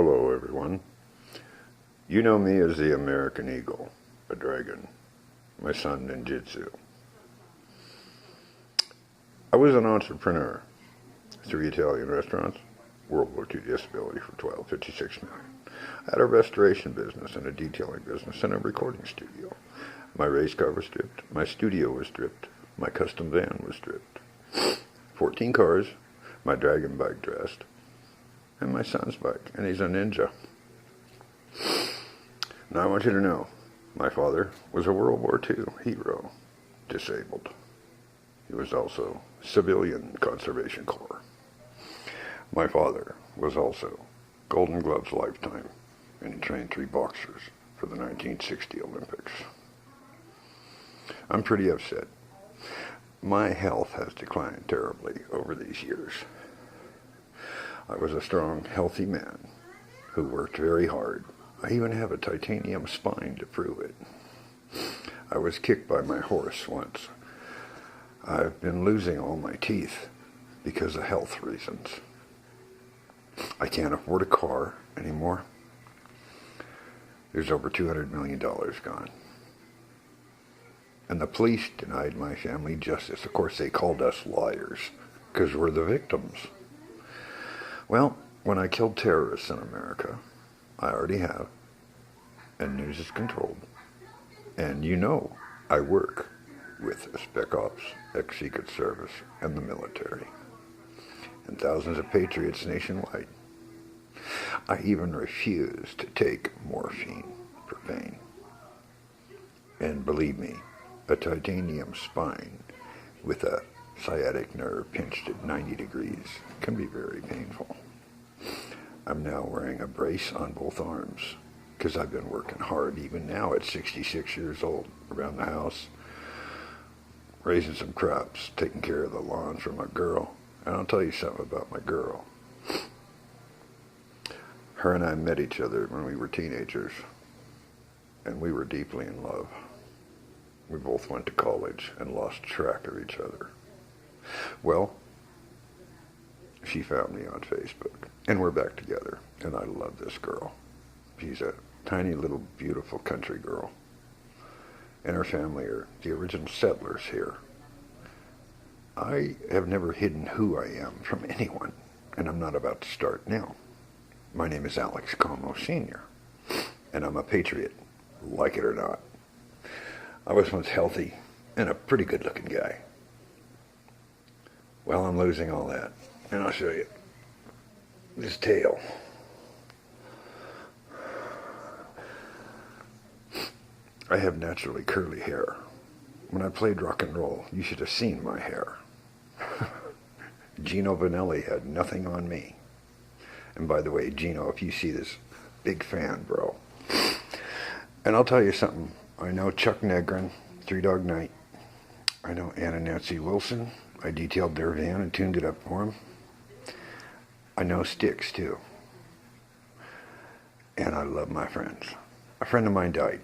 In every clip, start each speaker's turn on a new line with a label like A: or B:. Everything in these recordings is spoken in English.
A: Hello everyone. You know me as the American Eagle, a dragon, my son ninjutsu. I was an entrepreneur, 3 Italian restaurants, World War II disability for $12.56 million. I had a restoration business and a detailing business and a recording studio. My race car was stripped, my studio was stripped, my custom van was stripped. 14 cars, my dragon bike dressed, and my son's bike, and he's a ninja. Now I want you to know, my father was a World War II hero, disabled. He was also Civilian Conservation Corps. My father was also Golden Gloves Lifetime, and he trained 3 boxers for the 1960 Olympics. I'm pretty upset. My health has declined terribly over these years. I was a strong, healthy man who worked very hard. I even have a titanium spine to prove it. I was kicked by my horse once. I've been losing all my teeth because of health reasons. I can't afford a car anymore. There's over $200 million gone. And the police denied my family justice. Of course, they called us liars because we're the victims. Well, when I killed terrorists in America, I already have, and news is controlled. And you know I work with Spec Ops, ex-Secret Service, and the military, and thousands of Patriots nationwide. I even refuse to take morphine for pain. And believe me, a titanium spine with a sciatic nerve pinched at 90 degrees can be very painful. I'm now wearing a brace on both arms because I've been working hard even now at 66 years old around the house, raising some crops, taking care of the lawn for my girl. And I'll tell you something about my girl. Her and I met each other when we were teenagers, and we were deeply in love. We both went to college and lost track of each other. Well, she found me on Facebook, and we're back together, and I love this girl. She's a tiny little beautiful country girl, and her family are the original settlers here. I have never hidden who I am from anyone, and I'm not about to start now. My name is Alex Como Sr., and I'm a patriot, like it or not. I was once healthy and a pretty good-looking guy. Well, I'm losing all that, and I'll show you this tail. I have naturally curly hair. When I played rock and roll, you should have seen my hair. Gino Vanelli had nothing on me. And by the way, Gino, if you see this, big fan, bro. And I'll tell you something. I know Chuck Negrin, 3 Dog Night. I know Ann and Nancy Wilson. I detailed their van and tuned it up for them. I know Styx, too. And I love my friends. A friend of mine died.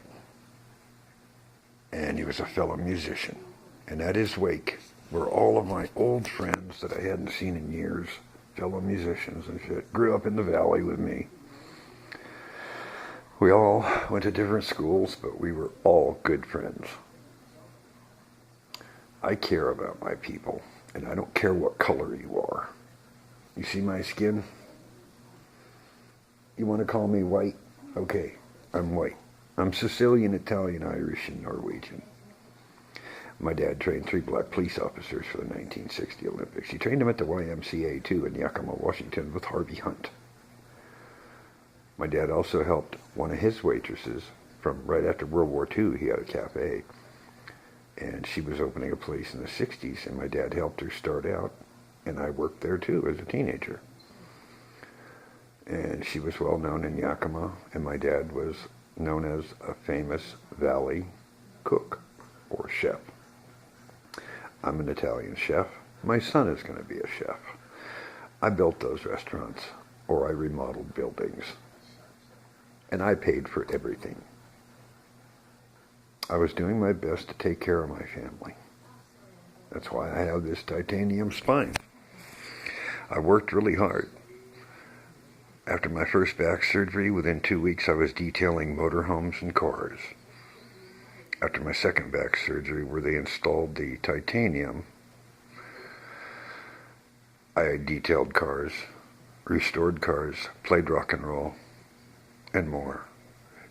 A: And he was a fellow musician. And at his wake were all of my old friends that I hadn't seen in years, fellow musicians and shit, grew up in the valley with me. We all went to different schools, but we were all good friends. I care about my people, and I don't care what color you are. You see my skin? You want to call me white? Okay, I'm white. I'm Sicilian, Italian, Irish, and Norwegian. My dad trained 3 black police officers for the 1960 Olympics. He trained them at the YMCA, too, in Yakima, Washington, with Harvey Hunt. My dad also helped one of his waitresses from right after World War II. He had a cafe, and she was opening a place in the 60s, and my dad helped her start out, and I worked there, too, as a teenager. And she was well known in Yakima, and my dad was known as a famous valley cook or chef. I'm an Italian chef. My son is going to be a chef. I built those restaurants, or I remodeled buildings, and I paid for everything. I was doing my best to take care of my family. That's why I have this titanium spine. I worked really hard. After my first back surgery, within 2 weeks I was detailing motorhomes and cars. After my second back surgery, where they installed the titanium, I detailed cars, restored cars, played rock and roll, and more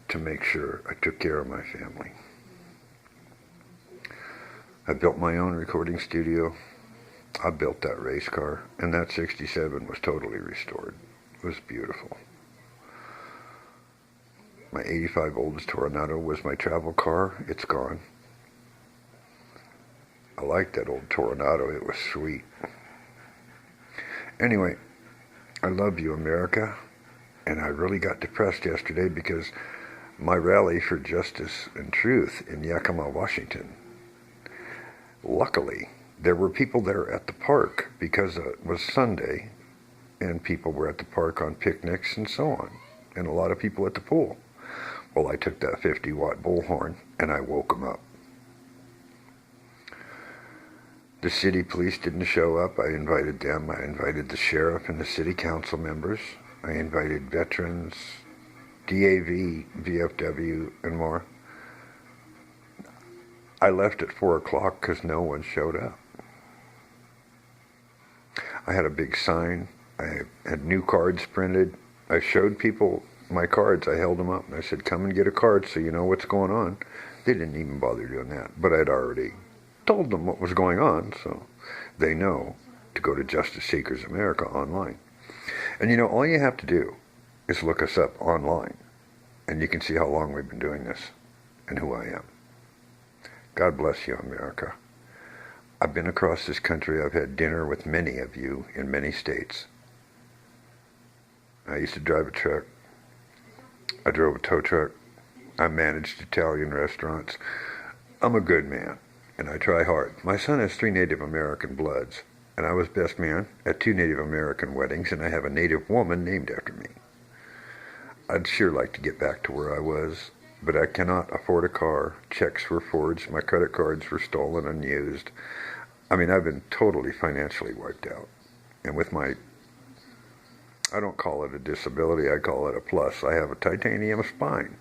A: to make sure I took care of my family. I built my own recording studio. I built that race car, and that 67 was totally restored. It was beautiful. My 85 oldest Toronado was my travel car. It's gone. I liked that old Toronado. It was sweet. Anyway, I love you, America. And I really got depressed yesterday because my rally for justice and truth in Yakima, Washington, luckily, there were people there at the park because it was Sunday, and people were at the park on picnics and so on, and a lot of people at the pool. Well, I took that 50-watt bullhorn, and I woke them up. The city police didn't show up. I invited them. I invited the sheriff and the city council members. I invited veterans, DAV, VFW, and more. I left at 4 o'clock because no one showed up. I had a big sign. I had new cards printed. I showed people my cards. I held them up and I said, come and get a card so you know what's going on. They didn't even bother doing that, but I'd already told them what was going on, so they know to go to Justice Seekers America online. And you know, all you have to do is look us up online, and you can see how long we've been doing this and who I am. God bless you, America. I've been across this country. I've had dinner with many of you in many states. I used to drive a truck. I drove a tow truck. I managed Italian restaurants. I'm a good man, and I try hard. My son has 3 Native American bloods, and I was best man at 2 Native American weddings, and I have a Native woman named after me. I'd sure like to get back to where I was, but I cannot afford a car. Checks were forged. My credit cards were stolen and used. I mean, I've been totally financially wiped out. And with my, I don't call it a disability, I call it a plus. I have a titanium spine.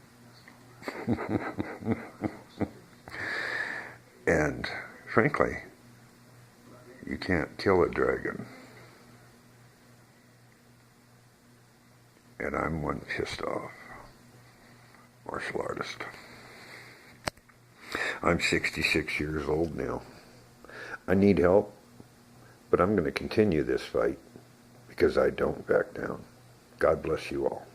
A: And frankly, you can't kill a dragon. And I'm one pissed off martial artist. I'm 66 years old now. I need help, but I'm going to continue this fight because I don't back down. God bless you all.